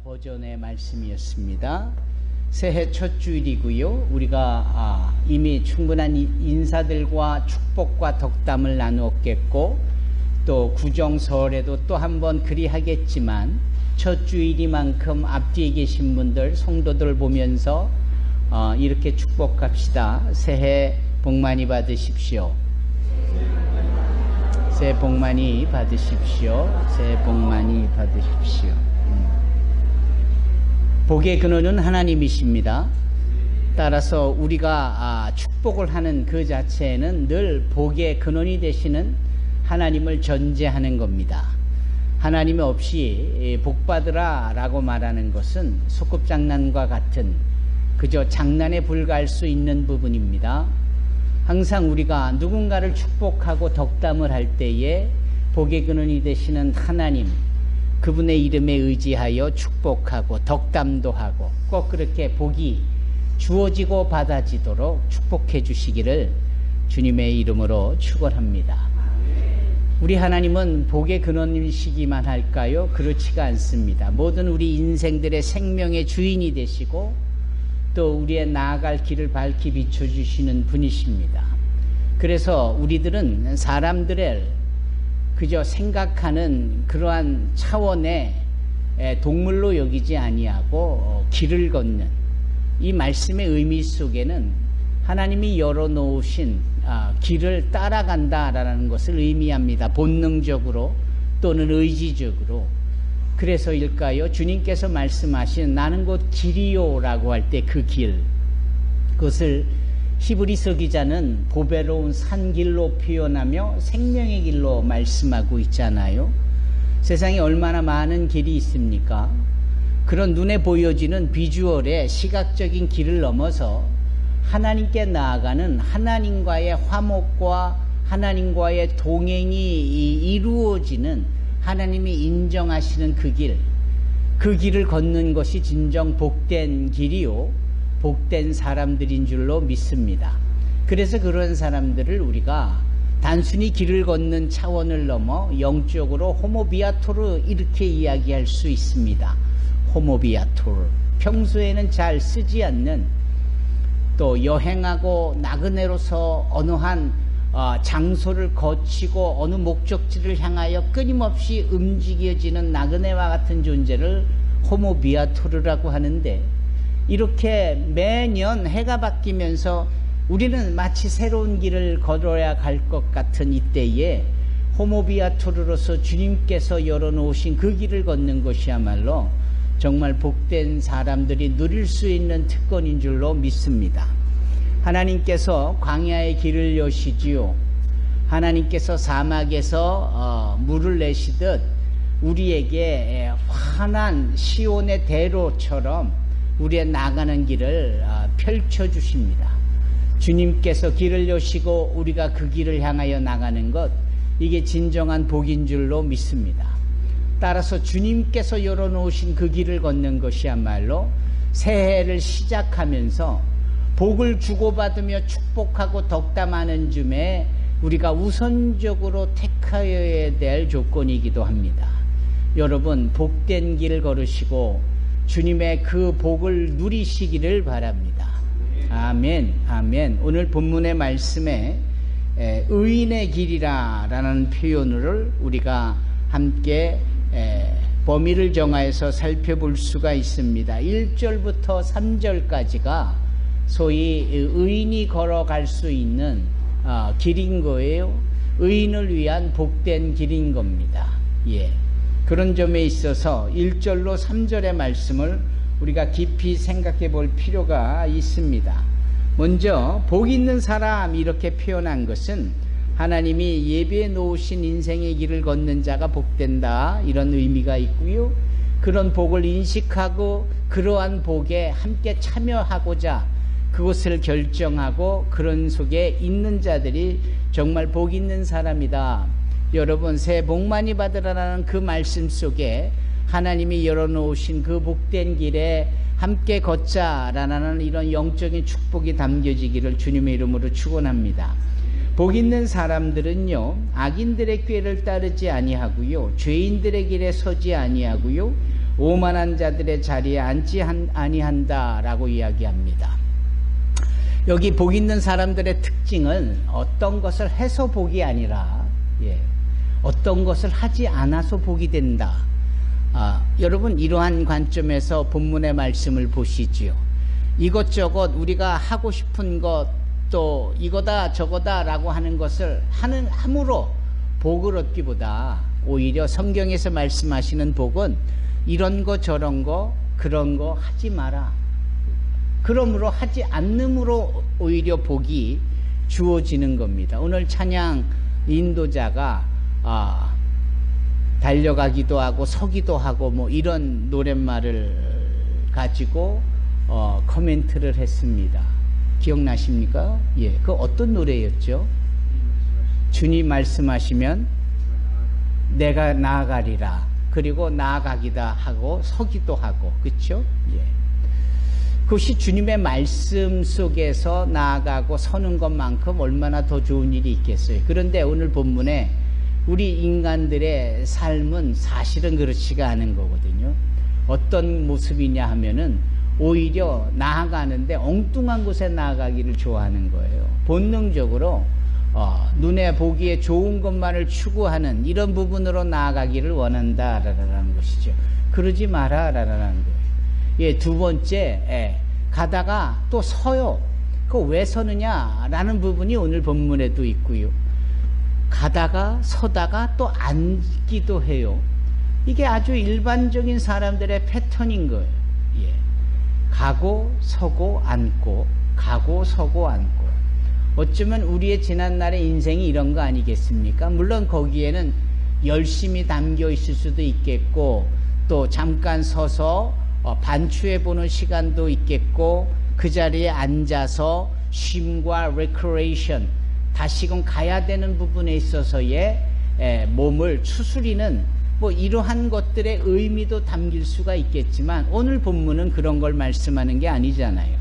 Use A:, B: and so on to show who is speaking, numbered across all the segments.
A: 버전의 말씀이었습니다. 새해 첫 주일이고요. 우리가 이미 충분한 인사들과 축복과 덕담을 나누었겠고 또 구정설에도 또 한번 그리하겠지만 첫 주일이만큼 앞뒤에 계신 분들 성도들 보면서 이렇게 축복합시다. 새해 복 많이 받으십시오. 새해 복 많이 받으십시오. 새해 복 많이 받으십시오. 복의 근원은 하나님이십니다. 따라서 우리가 축복을 하는 그 자체는 늘 복의 근원이 되시는 하나님을 전제하는 겁니다. 하나님 없이 복받으라 라고 말하는 것은 소꿉장난과 같은 그저 장난에 불과할 수 있는 부분입니다. 항상 우리가 누군가를 축복하고 덕담을 할 때에 복의 근원이 되시는 하나님, 그분의 이름에 의지하여 축복하고 덕담도 하고 꼭 그렇게 복이 주어지고 받아지도록 축복해 주시기를 주님의 이름으로 축원합니다. 우리 하나님은 복의 근원이시기만 할까요? 그렇지가 않습니다. 모든 우리 인생들의 생명의 주인이 되시고 또 우리의 나아갈 길을 밝히 비춰주시는 분이십니다. 그래서 우리들은 사람들을 그저 생각하는 그러한 차원의 동물로 여기지 아니하고 길을 걷는 이 말씀의 의미 속에는 하나님이 열어놓으신 길을 따라간다라는 것을 의미합니다. 본능적으로 또는 의지적으로. 그래서일까요? 주님께서 말씀하신 나는 곧 길이요 라고 할 때 그 길, 그것을 히브리서 기자는 보배로운 산길로 표현하며 생명의 길로 말씀하고 있잖아요. 세상에 얼마나 많은 길이 있습니까? 그런 눈에 보여지는 비주얼의 시각적인 길을 넘어서 하나님께 나아가는 하나님과의 화목과 하나님과의 동행이 이루어지는 하나님이 인정하시는 그 길, 그 길을 걷는 것이 진정 복된 길이요 복된 사람들인 줄로 믿습니다. 그래서 그런 사람들을 우리가 단순히 길을 걷는 차원을 넘어 영적으로 호모비아토르 이렇게 이야기할 수 있습니다. 호모비아토르, 평소에는 잘 쓰지 않는, 또 여행하고 나그네로서 어느 한 장소를 거치고 어느 목적지를 향하여 끊임없이 움직여지는 나그네와 같은 존재를 호모비아토르라고 하는데, 이렇게 매년 해가 바뀌면서 우리는 마치 새로운 길을 걸어야 갈 것 같은 이때에 호모비아토르로서 주님께서 열어놓으신 그 길을 걷는 것이야말로 정말 복된 사람들이 누릴 수 있는 특권인 줄로 믿습니다. 하나님께서 광야의 길을 여시지요. 하나님께서 사막에서 물을 내시듯 우리에게 환한 시온의 대로처럼 우리의 나가는 길을 펼쳐주십니다. 주님께서 길을 여시고 우리가 그 길을 향하여 나가는 것, 이게 진정한 복인 줄로 믿습니다. 따라서 주님께서 열어놓으신 그 길을 걷는 것이야말로 새해를 시작하면서 복을 주고받으며 축복하고 덕담하는 줌에 우리가 우선적으로 택하여야 될 조건이기도 합니다. 여러분, 복된 길을 걸으시고 주님의 그 복을 누리시기를 바랍니다. 아멘, 아멘. 오늘 본문의 말씀에 의인의 길이라는 표현을 우리가 함께 범위를 정하여서 살펴볼 수가 있습니다. 1절부터 3절까지가 소위 의인이 걸어갈 수 있는 길인 거예요. 의인을 위한 복된 길인 겁니다. 예. 그런 점에 있어서 1절로 3절의 말씀을 우리가 깊이 생각해 볼 필요가 있습니다. 먼저 복 있는 사람 이렇게 표현한 것은 하나님이 예비해 놓으신 인생의 길을 걷는 자가 복된다, 이런 의미가 있고요. 그런 복을 인식하고 그러한 복에 함께 참여하고자 그것을 결정하고 그런 속에 있는 자들이 정말 복 있는 사람이다. 여러분, 새해 복 많이 받으라는 그 말씀 속에 하나님이 열어놓으신 그 복된 길에 함께 걷자라는 이런 영적인 축복이 담겨지기를 주님의 이름으로 축원합니다. 복 있는 사람들은요, 악인들의 꾀를 따르지 아니하고요, 죄인들의 길에 서지 아니하고요, 오만한 자들의 자리에 앉지 아니한다라고 이야기합니다. 여기 복 있는 사람들의 특징은 어떤 것을 해서 복이 아니라 어떤 것을 하지 않아서 복이 된다. 여러분 이러한 관점에서 본문의 말씀을 보시지요. 이것저것 우리가 하고 싶은 것 또 이거다 저거다 라고 하는 것을 함으로 복을 얻기보다 오히려 성경에서 말씀하시는 복은 이런 거 저런 거 그런 거 하지 마라. 그러므로 하지 않음으로 오히려 복이 주어지는 겁니다. 오늘 찬양 인도자가 달려가기도 하고 서기도 하고 뭐 이런 노랫말을 가지고 코멘트를 했습니다. 기억나십니까? 그 어떤 노래였죠? 주님 말씀하시면 내가 나아가리라. 그리고 나아가기다 하고 서기도 하고, 그렇죠? 그것이 주님의 말씀 속에서 나아가고 서는 것만큼 얼마나 더 좋은 일이 있겠어요. 그런데 오늘 본문에 우리 인간들의 삶은 사실은 그렇지가 않은 거거든요. 어떤 모습이냐 하면은 오히려 나아가는데 엉뚱한 곳에 나아가기를 좋아하는 거예요. 본능적으로 눈에 보기에 좋은 것만을 추구하는 이런 부분으로 나아가기를 원한다라는 것이죠. 그러지 마라라는 거예요. 두 번째, 가다가 또 서요. 그거 왜 서느냐라는 부분이 오늘 본문에도 있고요. 가다가 서다가 또 앉기도 해요. 이게 아주 일반적인 사람들의 패턴인 거예요. 가고 서고 앉고 가고 서고 앉고. 어쩌면 우리의 지난날의 인생이 이런 거 아니겠습니까? 물론 거기에는 열심히 담겨 있을 수도 있겠고 또 잠깐 서서 반추해 보는 시간도 있겠고 그 자리에 앉아서 쉼과 recreation, 다시금 가야 되는 부분에 있어서의 몸을 추스리는 뭐 이러한 것들의 의미도 담길 수가 있겠지만 오늘 본문은 그런 걸 말씀하는 게 아니잖아요.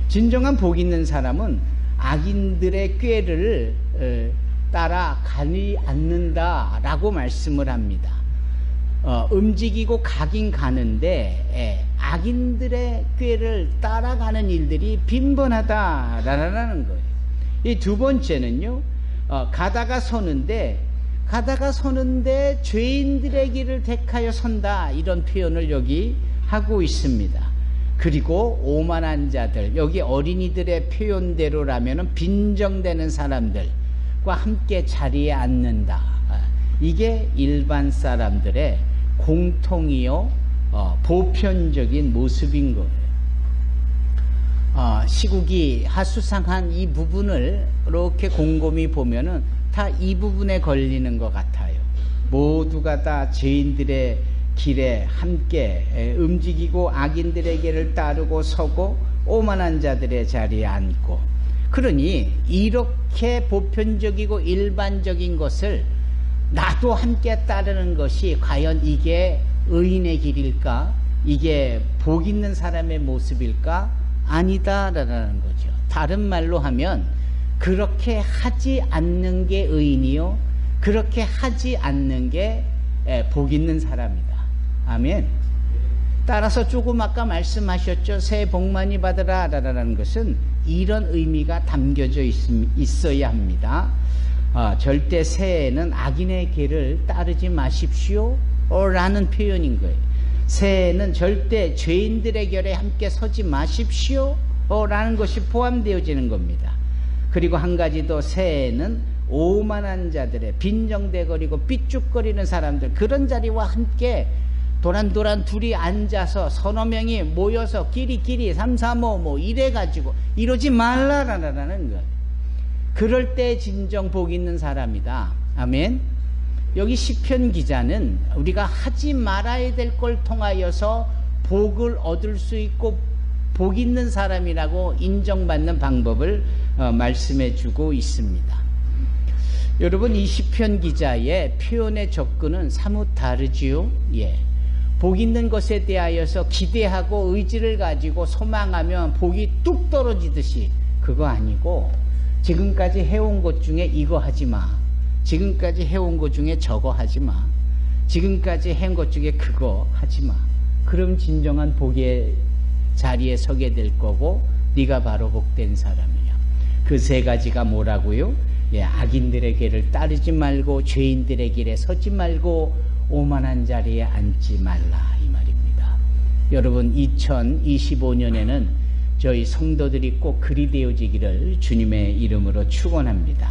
A: 진정한 복 있는 사람은 악인들의 꾀를 따라가지 않는다라고 말씀을 합니다. 움직이고 가긴 가는데 악인들의 꾀를 따라가는 일들이 빈번하다라는 거예요. 이 두 번째는요, 가다가 서는데 죄인들의 길을 택하여 선다, 이런 표현을 여기 하고 있습니다. 그리고 오만한 자들, 여기 어린이들의 표현대로라면 빈정되는 사람들과 함께 자리에 앉는다. 이게 일반 사람들의 공통이요 보편적인 모습인 거예요. 시국이 하수상한 이 부분을 이렇게 곰곰이 보면은 다 이 부분에 걸리는 것 같아요. 모두가 다 죄인들의 길에 함께 움직이고 악인들의 길을 따르고 서고 오만한 자들의 자리에 앉고. 그러니 이렇게 보편적이고 일반적인 것을 나도 함께 따르는 것이 과연 이게 의인의 길일까? 이게 복 있는 사람의 모습일까? 아니다라는 거죠. 다른 말로 하면 그렇게 하지 않는 게 의인이요, 그렇게 하지 않는 게 복 있는 사람이다. 아멘. 따라서 조금 아까 말씀하셨죠. 새해 복 많이 받으라 라는 것은 이런 의미가 담겨져 있어야 합니다. 절대 새해에는 악인의 길을 따르지 마십시오 라는 표현인 거예요. 새해에는 절대 죄인들의 결에 함께 서지 마십시오 라는 것이 포함되어지는 겁니다. 그리고 한 가지 더, 새해에는 오만한 자들의 빈정대거리고 삐죽거리는 사람들, 그런 자리와 함께 도란도란 둘이 앉아서 서너 명이 모여서 끼리끼리 삼삼오 뭐 이래가지고 이러지 말라라는 거예요. 그럴 때 진정 복 있는 사람이다. 아멘. 여기 시편 기자는 우리가 하지 말아야 될 걸 통하여서 복을 얻을 수 있고 복 있는 사람이라고 인정받는 방법을 말씀해 주고 있습니다. 여러분, 이 시편 기자의 표현의 접근은 사뭇 다르지요. 복 있는 것에 대하여서 기대하고 의지를 가지고 소망하면 복이 뚝 떨어지듯이, 그거 아니고 지금까지 해온 것 중에 이거 하지 마, 지금까지 해온 것 중에 저거 하지 마, 지금까지 해온 것 중에 그거 하지 마, 그럼 진정한 복의 자리에 서게 될 거고 네가 바로 복된 사람이야. 그 세 가지가 뭐라고요? 예, 악인들의 길을 따르지 말고 죄인들의 길에 서지 말고 오만한 자리에 앉지 말라, 이 말입니다. 여러분, 2025년에는 저희 성도들이 꼭 그리 되어지기를 주님의 이름으로 축원합니다.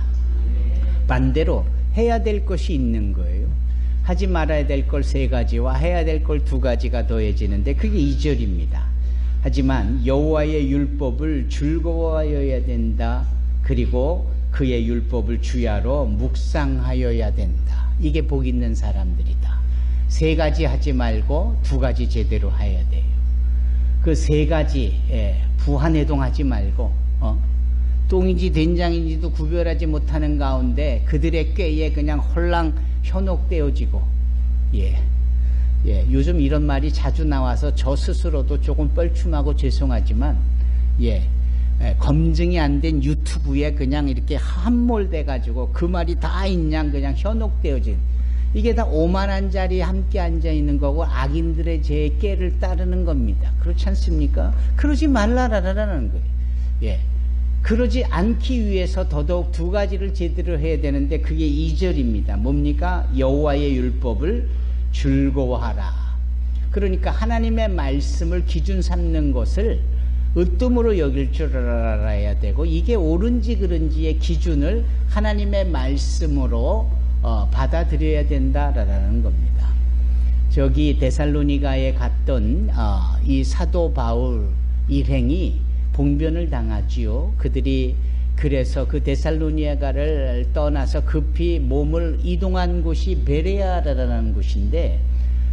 A: 반대로 해야 될 것이 있는 거예요. 하지 말아야 될 걸 세 가지와 해야 될 걸 두 가지가 더해지는데 그게 2절입니다. 하지만 여호와의 율법을 즐거워하여야 된다. 그리고 그의 율법을 주야로 묵상하여야 된다. 이게 복 있는 사람들이다. 세 가지 하지 말고 두 가지 제대로 해야 돼요. 그 세 가지 부한해동하지 말고 똥인지 된장인지도 구별하지 못하는 가운데 그들의 꾀에 그냥 홀랑 현혹되어지고 요즘 이런 말이 자주 나와서 저 스스로도 조금 뻘쭘하고 죄송하지만 검증이 안 된 유튜브에 그냥 이렇게 함몰돼 가지고 그 말이 다 있냐 그냥 현혹되어진, 이게 다 오만한 자리에 함께 앉아 있는 거고 악인들의 제 꾀를 따르는 겁니다. 그렇지 않습니까? 그러지 말라라는 거예요. 그러지 않기 위해서 더더욱 두 가지를 제대로 해야 되는데 그게 2절입니다. 뭡니까? 여호와의 율법을 즐거워하라. 그러니까 하나님의 말씀을 기준 삼는 것을 으뜸으로 여길 줄 알아야 되고, 이게 옳은지 그른지의 기준을 하나님의 말씀으로 받아들여야 된다라는 겁니다. 저기 데살로니가에 갔던 이 사도 바울 일행이 봉변을 당하지요. 그들이 그래서 그 데살로니가를 떠나서 급히 몸을 이동한 곳이 베레아라는 곳인데,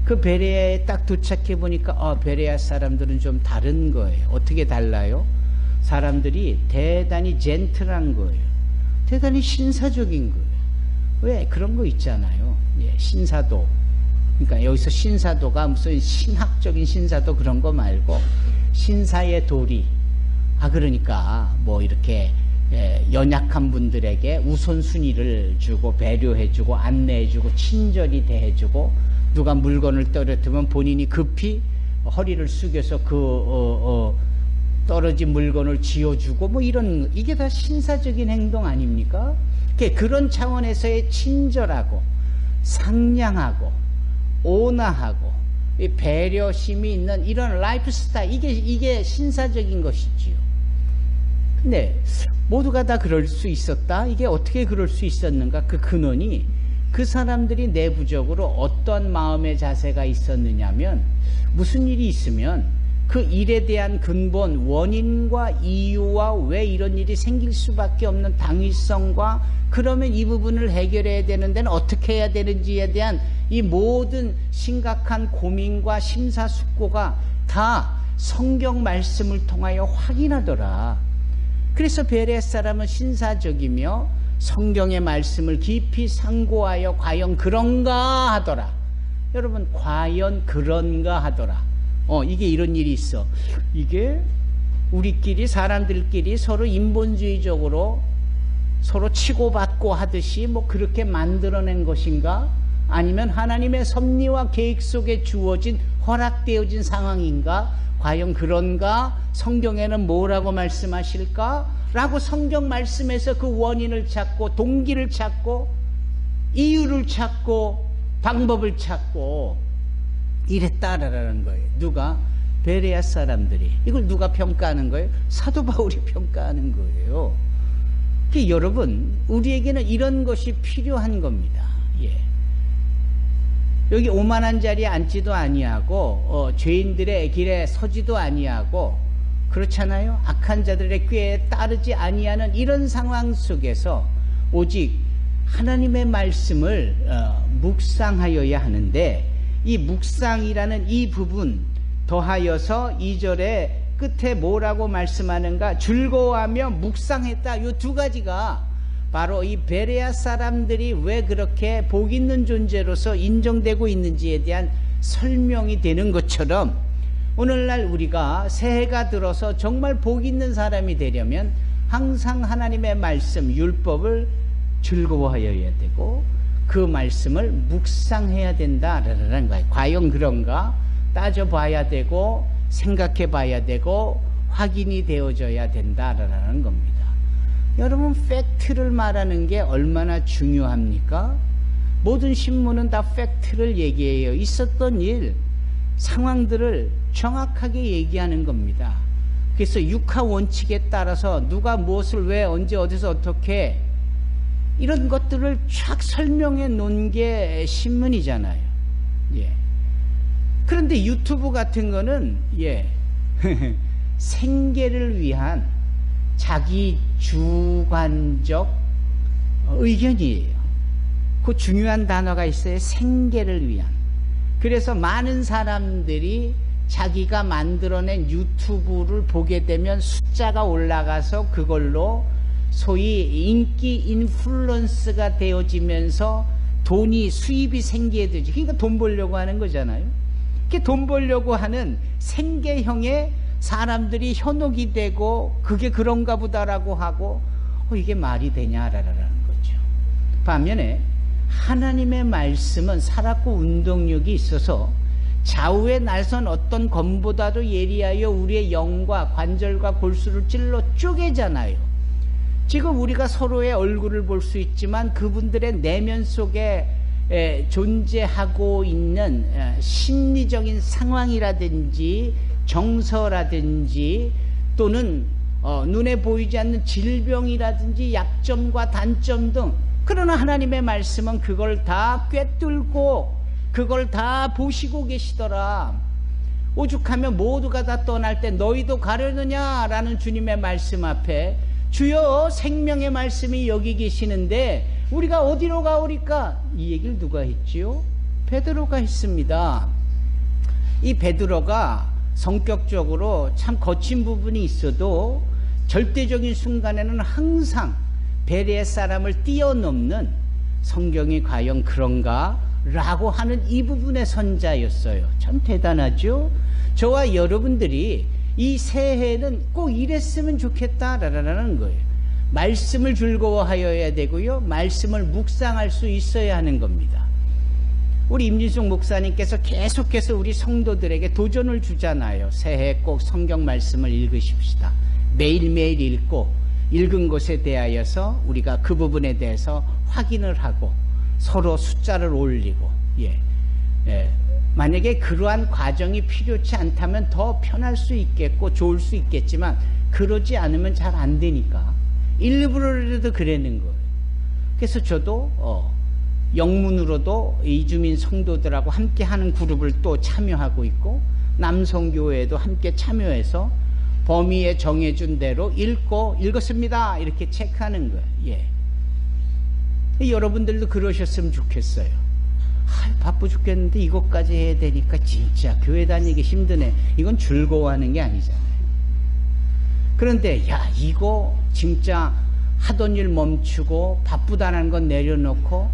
A: 그 베레아에 딱 도착해 보니까 베레아 사람들은 좀 다른 거예요. 어떻게 달라요? 사람들이 대단히 젠틀한 거예요. 대단히 신사적인 거예요. 왜? 그런 거 있잖아요. 신사도. 그러니까 여기서 신사도가 무슨 신학적인 신사도 그런 거 말고 신사의 도리. 그러니까 뭐 이렇게 연약한 분들에게 우선순위를 주고 배려해주고 안내해주고 친절히 대해주고, 누가 물건을 떨어뜨리면 본인이 급히 허리를 숙여서 떨어진 물건을 쥐어주고 뭐 이런, 이게 다 신사적인 행동 아닙니까? 그런 차원에서의 친절하고 상냥하고 온화하고 배려심이 있는 이런 라이프 스타일, 이게 신사적인 것이지요. 근데 모두가 다 그럴 수 있었다? 이게 어떻게 그럴 수 있었는가? 그 근원이 그 사람들이 내부적으로 어떤 마음의 자세가 있었느냐면, 무슨 일이 있으면 그 일에 대한 근본 원인과 이유와 왜 이런 일이 생길 수밖에 없는 당위성과, 그러면 이 부분을 해결해야 되는 데는 어떻게 해야 되는지에 대한 이 모든 심각한 고민과 심사숙고가 다 성경 말씀을 통하여 확인하더라. 그래서 베레아 사람은 신사적이며 성경의 말씀을 깊이 상고하여 과연 그런가 하더라. 여러분, 과연 그런가 하더라. 이게 이런 일이 있어. 이게 우리끼리 사람들끼리 서로 인본주의적으로 서로 치고받고 하듯이 뭐 그렇게 만들어낸 것인가? 아니면 하나님의 섭리와 계획 속에 주어진 허락되어진 상황인가? 과연 그런가? 성경에는 뭐라고 말씀하실까? 라고 성경 말씀에서 그 원인을 찾고 동기를 찾고 이유를 찾고 방법을 찾고 이랬다라는 거예요. 누가? 베레아 사람들이. 이걸 누가 평가하는 거예요? 사도 바울이 평가하는 거예요. 여러분, 우리에게는 이런 것이 필요한 겁니다. 여기 오만한 자리에 앉지도 아니하고 죄인들의 길에 서지도 아니하고, 그렇잖아요. 악한 자들의 꾀에 따르지 아니하는 이런 상황 속에서 오직 하나님의 말씀을 묵상하여야 하는데, 이 묵상이라는 이 부분 더하여서 2절에 끝에 뭐라고 말씀하는가? 즐거워하며 묵상했다. 이 두 가지가 바로 이 베레아 사람들이 왜 그렇게 복 있는 존재로서 인정되고 있는지에 대한 설명이 되는 것처럼, 오늘날 우리가 새해가 들어서 정말 복 있는 사람이 되려면 항상 하나님의 말씀, 율법을 즐거워하여야 되고 그 말씀을 묵상해야 된다라는 거예요. 과연 그런가? 따져봐야 되고 생각해봐야 되고 확인이 되어져야 된다라는 겁니다. 여러분, 팩트를 말하는 게 얼마나 중요합니까? 모든 신문은 다 팩트를 얘기해요. 있었던 일, 상황들을 정확하게 얘기하는 겁니다. 그래서 육하 원칙에 따라서 누가 무엇을 왜 언제 어디서 어떻게 이런 것들을 쫙 설명해 놓은 게 신문이잖아요. 예. 그런데 유튜브 같은 거는 생계를 위한 자기 주관적 의견이에요. 그 중요한 단어가 있어요. 생계를 위한. 그래서 많은 사람들이 자기가 만들어낸 유튜브를 보게 되면 숫자가 올라가서 그걸로 소위 인기 인플루언서가 되어지면서 돈이 수입이 생기게 되죠. 그러니까 돈 벌려고 하는 거잖아요. 그게 돈 벌려고 하는 생계형의 사람들이 현혹이 되고 그게 그런가 보다라고 하고 이게 말이 되냐라는 거죠. 반면에 하나님의 말씀은 살았고 운동력이 있어서 좌우에 날선 어떤 검보다도 예리하여 우리의 영과 관절과 골수를 찔러 쪼개잖아요. 지금 우리가 서로의 얼굴을 볼 수 있지만 그분들의 내면 속에 존재하고 있는 심리적인 상황이라든지 정서라든지 또는 눈에 보이지 않는 질병이라든지 약점과 단점 등, 그러나 하나님의 말씀은 그걸 다 꿰뚫고 그걸 다 보시고 계시더라. 오죽하면 모두가 다 떠날 때 너희도 가려느냐라는 주님의 말씀 앞에 주여 생명의 말씀이 여기 계시는데 우리가 어디로 가오리까? 이 얘기를 누가 했지요? 베드로가 했습니다. 이 베드로가 성격적으로 참 거친 부분이 있어도 절대적인 순간에는 항상 베레의 사람을 뛰어넘는, 성경이 과연 그런가? 라고 하는 이 부분의 선자였어요. 참 대단하죠? 저와 여러분들이 이 새해에는 꼭 이랬으면 좋겠다라는 거예요. 말씀을 즐거워하여야 되고요. 말씀을 묵상할 수 있어야 하는 겁니다. 우리 임진숙 목사님께서 계속해서 우리 성도들에게 도전을 주잖아요. 새해 꼭 성경 말씀을 읽으십시다. 매일매일 읽고 읽은 것에 대하여서 우리가 그 부분에 대해서 확인을 하고 서로 숫자를 올리고 만약에 그러한 과정이 필요치 않다면 더 편할 수 있겠고 좋을 수 있겠지만 그러지 않으면 잘 안 되니까 일부러라도 그러는 거예요. 그래서 저도 영문으로도 이주민 성도들하고 함께 하는 그룹을 또 참여하고 있고 남성교회도 함께 참여해서 범위에 정해준 대로 읽었습니다 이렇게 체크하는 거예요. 여러분들도 그러셨으면 좋겠어요. 바빠 죽겠는데 이것까지 해야 되니까 진짜 교회 다니기 힘드네. 이건 즐거워하는 게 아니잖아요. 그런데 이거 진짜 하던 일 멈추고 바쁘다는 건 내려놓고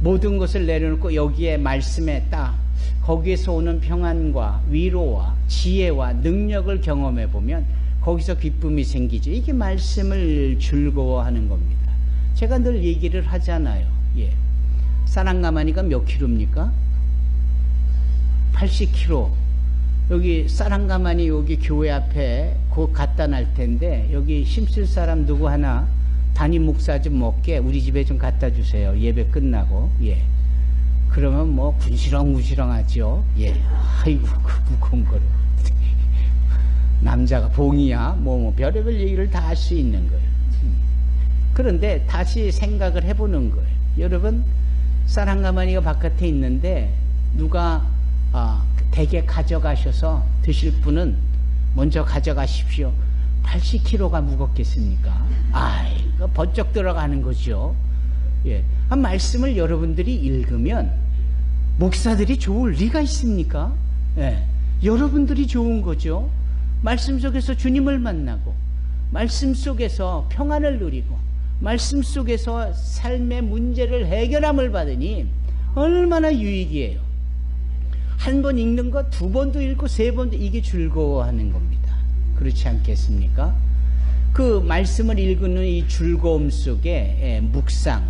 A: 모든 것을 내려놓고 여기에 말씀에 딱 거기에서 오는 평안과 위로와 지혜와 능력을 경험해 보면 거기서 기쁨이 생기죠. 이게 말씀을 즐거워하는 겁니다. 제가 늘 얘기를 하잖아요. 사랑가마니가 몇 킬로입니까? 80km. 여기 사랑가마니 여기 교회 앞에 곧 갖다 날 텐데 여기 힘쓸 사람 누구 하나 담임 목사 좀 먹게 우리 집에 좀 갖다 주세요. 예배 끝나고. 그러면 뭐 군시렁군시렁하죠. 아이고 그 무거운 거를 남자가 봉이야 뭐 별의별 얘기를 다 할 수 있는 거예요. 그런데 다시 생각을 해보는 거예요. 여러분, 사랑가마니가 바깥에 있는데 누가 댁에 가져가셔서 드실 분은 먼저 가져가십시오. 80kg가 무겁겠습니까? 이거 번쩍 들어가는 거죠. 한 말씀을 여러분들이 읽으면 목사들이 좋을 리가 있습니까? 여러분들이 좋은 거죠. 말씀 속에서 주님을 만나고 말씀 속에서 평안을 누리고 말씀 속에서 삶의 문제를 해결함을 받으니 얼마나 유익이에요. 한 번 읽는 거 두 번도 읽고 세 번도 이게 즐거워하는 겁니다. 그렇지 않겠습니까? 그 말씀을 읽는 이 즐거움 속에 묵상,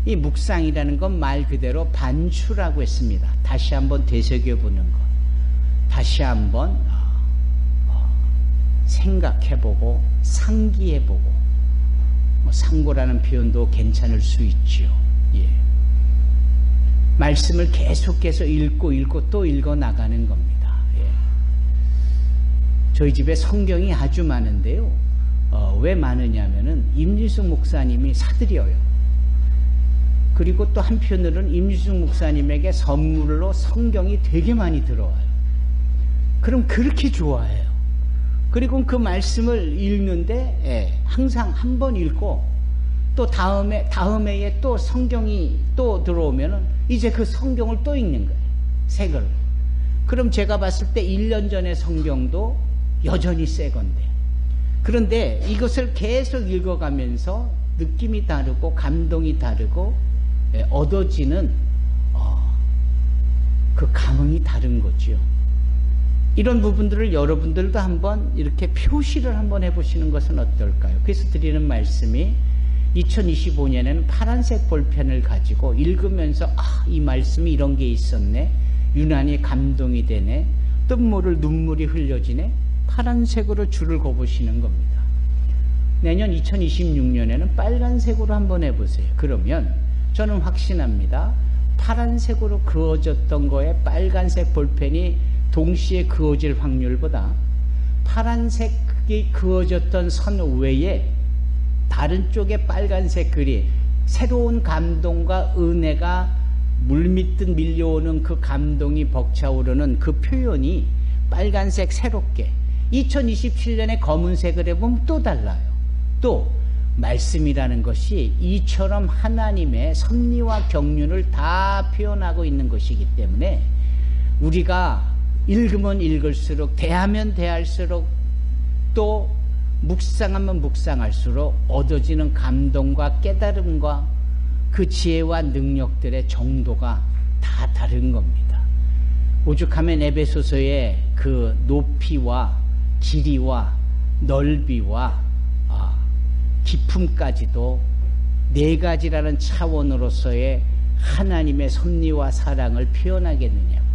A: 이 묵상이라는 건 말 그대로 반추라고 했습니다. 다시 한번 되새겨보는 것, 다시 한번 생각해보고 상기해보고, 상고라는 표현도 괜찮을 수 있죠. 예. 말씀을 계속해서 읽고 또 읽어 나가는 겁니다. 예. 저희 집에 성경이 아주 많은데요. 왜 많으냐면은 임일숙 목사님이 사드려요. 그리고 또 한편으로는 임일숙 목사님에게 선물로 성경이 되게 많이 들어와요. 그럼 그렇게 좋아해요. 그리고 그 말씀을 읽는데 항상 한 번 읽고 또 다음 해에 또 성경이 또 들어오면은 이제 그 성경을 또 읽는 거예요. 새 걸로. 그럼 제가 봤을 때 1년 전의 성경도 여전히 새 건데, 그런데 이것을 계속 읽어가면서 느낌이 다르고 감동이 다르고 얻어지는 그 감흥이 다른 거죠. 이런 부분들을 여러분들도 한번 이렇게 표시를 한번 해보시는 것은 어떨까요? 그래서 드리는 말씀이 2025년에는 파란색 볼펜을 가지고 읽으면서 이 말씀이 이런 게 있었네, 유난히 감동이 되네, 또 모를 눈물이 흘려지네, 파란색으로 줄을 그어보시는 겁니다. 내년 2026년에는 빨간색으로 한번 해보세요. 그러면 저는 확신합니다. 파란색으로 그어졌던 거에 빨간색 볼펜이 동시에 그어질 확률보다 파란색이 그어졌던 선 외에 다른 쪽에 빨간색 글이, 새로운 감동과 은혜가 물밀듯 밀려오는 그 감동이 벅차오르는 그 표현이 빨간색 새롭게, 2027년에 검은색을 해보면 또 달라요. 또 말씀이라는 것이 이처럼 하나님의 섭리와 경륜을 다 표현하고 있는 것이기 때문에 우리가 읽으면 읽을수록, 대하면 대할수록, 또 묵상하면 묵상할수록 얻어지는 감동과 깨달음과 그 지혜와 능력들의 정도가 다 다른 겁니다. 오죽하면 에베소서의 그 높이와 길이와 넓이와 깊음까지도 네 가지라는 차원으로서의 하나님의 섭리와 사랑을 표현하겠느냐.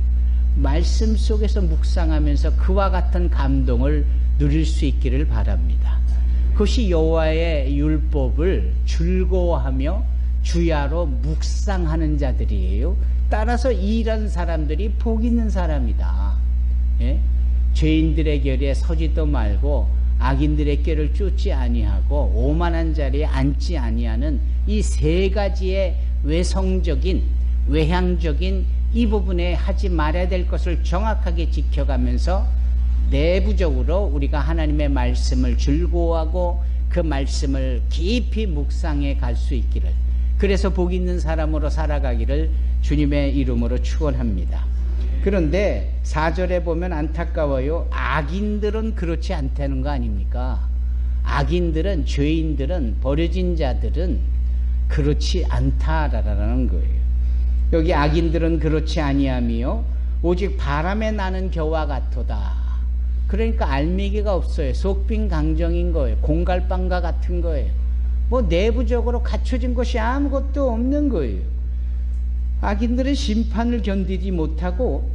A: 말씀 속에서 묵상하면서 그와 같은 감동을 누릴 수 있기를 바랍니다. 그것이 여호와의 율법을 즐거워하며 주야로 묵상하는 자들이에요. 따라서 이런 사람들이 복 있는 사람이다. 예? 죄인들의 결에 서지도 말고 악인들의 꾀를 쫓지 아니하고 오만한 자리에 앉지 아니하는 이 세 가지의 외성적인, 외향적인 이 부분에 하지 말아야 될 것을 정확하게 지켜가면서 내부적으로 우리가 하나님의 말씀을 즐거워하고 그 말씀을 깊이 묵상해 갈 수 있기를, 그래서 복 있는 사람으로 살아가기를 주님의 이름으로 축원합니다. 그런데 4절에 보면 안타까워요. 악인들은 그렇지 않다는 거 아닙니까? 악인들은, 죄인들은, 버려진 자들은 그렇지 않다라는 거예요. 여기 악인들은 그렇지 아니하며 오직 바람에 나는 겨와 같도다. 그러니까 알맹이가 없어요. 속빈 강정인 거예요. 공갈빵과 같은 거예요. 뭐 내부적으로 갖춰진 것이 아무것도 없는 거예요. 악인들은 심판을 견디지 못하고,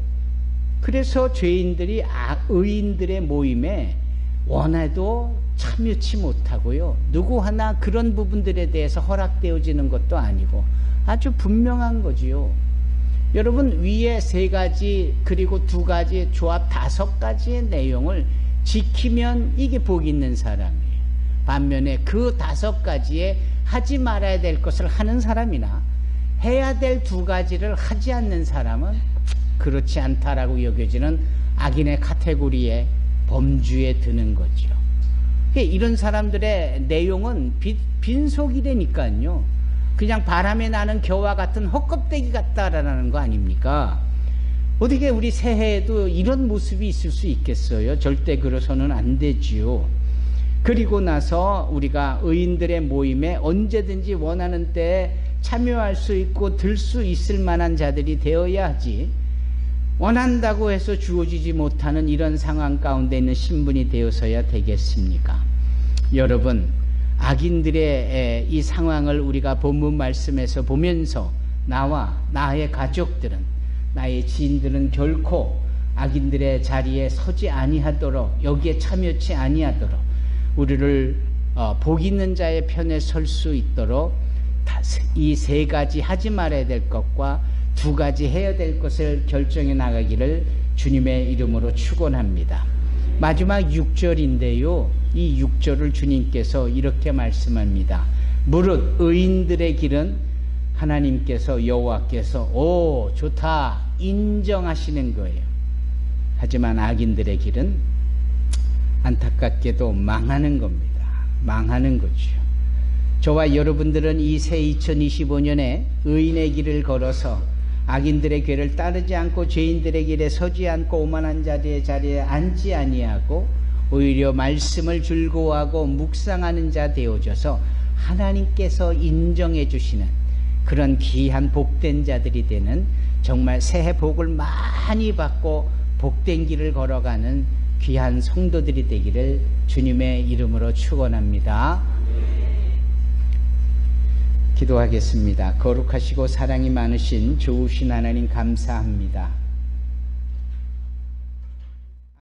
A: 그래서 죄인들이 의인들의 모임에 원해도 참여치 못하고요. 누구 하나 그런 부분들에 대해서 허락되어지는 것도 아니고 아주 분명한 거지요. 여러분, 위에 세 가지 그리고 두 가지 조합 5가지의 내용을 지키면 이게 복 있는 사람이에요. 반면에 그 5가지에 하지 말아야 될 것을 하는 사람이나 해야 될 2가지를 하지 않는 사람은 그렇지 않다라고 여겨지는 악인의 카테고리에, 범주에 드는 거죠. 이런 사람들의 내용은 빈속이라니까요. 그냥 바람에 나는 겨와 같은 헛껍데기 같다라는 거 아닙니까? 어떻게 우리 새해에도 이런 모습이 있을 수 있겠어요? 절대 그러서는 안 되지요. 그리고 나서 우리가 의인들의 모임에 언제든지 원하는 때에 참여할 수 있고 들 수 있을 만한 자들이 되어야 하지, 원한다고 해서 주어지지 못하는 이런 상황 가운데 있는 신분이 되어서야 되겠습니까? 여러분, 악인들의 이 상황을 우리가 본문 말씀에서 보면서 나와 나의 가족들은, 나의 지인들은 결코 악인들의 자리에 서지 아니하도록, 여기에 참여치 아니하도록 우리를 복 있는 자의 편에 설 수 있도록 이 세 가지 하지 말아야 될 것과 두 가지 해야 될 것을 결정해 나가기를 주님의 이름으로 축원합니다. 마지막 6절인데요. 이 6절을 주님께서 이렇게 말씀합니다. 무릇 의인들의 길은 하나님께서, 여호와께서 오 좋다 인정하시는 거예요. 하지만 악인들의 길은 안타깝게도 망하는 겁니다. 망하는 거죠. 저와 여러분들은 이 새 2025년에 의인의 길을 걸어서 악인들의 길을 따르지 않고 죄인들의 길에 서지 않고 오만한 자리에 앉지 아니하고 오히려 말씀을 즐거워하고 묵상하는 자 되어져서 하나님께서 인정해 주시는 그런 귀한 복된 자들이 되는, 정말 새해 복을 많이 받고 복된 길을 걸어가는 귀한 성도들이 되기를 주님의 이름으로 축원합니다. 기도하겠습니다. 거룩하시고 사랑이 많으신 좋으신 하나님 감사합니다.